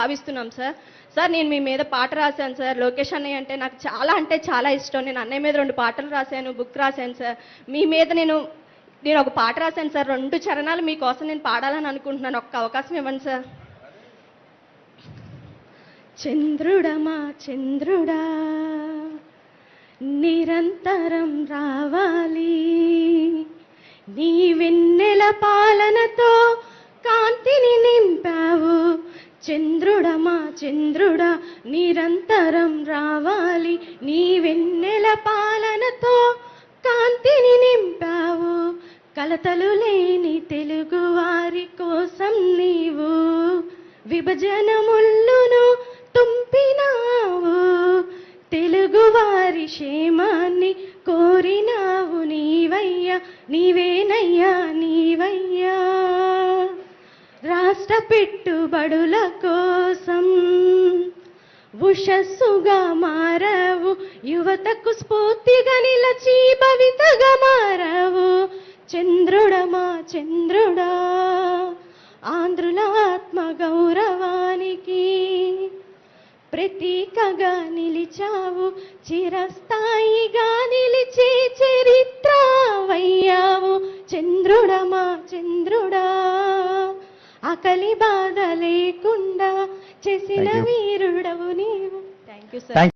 భావిస్తున్నాం sir. Sir నేను మీ మీద పాట రాశాను సార్. లోకేష్ అన్నయ్య అంటే చాలా ఇష్టం. నేను అన్నయ్య మీద 2 పాటలు రాశాను, బుక్ రాశాను సార్. మీ మీద నేను ఒక పాట రాశాను సార్. 2 చరణాలు మీకోసం నేను పాడాలని అనుకుంటున్నాను. ఒక్క అవకాశం ఇవ్వండి సార్. చంద్రుడమా చంద్రుడా నిరంతరం రావాలి, నీ వెన్నెల పాలనతో కాంతిని నింపావు. చంద్రుడమా చంద్రుడా నిరంతరం రావాలి, నీ వెన్నెల పాలనతో కాంతిని నింపావు. కలతలు లేని తెలుగు వారి కోసం నీవు విభజన ముళ్ళును తుంపినావు. తెలుగు వారి క్షేమాన్ని కోరినావు నీవయ్యా, నీవేనయ్యా నీవయ్యా. రాష్ట్ర పెట్టుబడుల కోసం ఉషస్సుగా మారవు, యువతకు స్ఫూర్తిగా నిలచి భవితగా మారవు. చంద్రుడమా చంద్రుడా ఆంధ్రుల ఆత్మ గౌరవానికి ప్రతీకగా నిలిచావు, చిరస్థాయిగా నిలిచే చరిత్ర వయ్యావు. చంద్రుడమా చంద్రుడా ఆకలి బాధ లేకుండా చేసిన వీరుడవు నీవు. Thank you sir.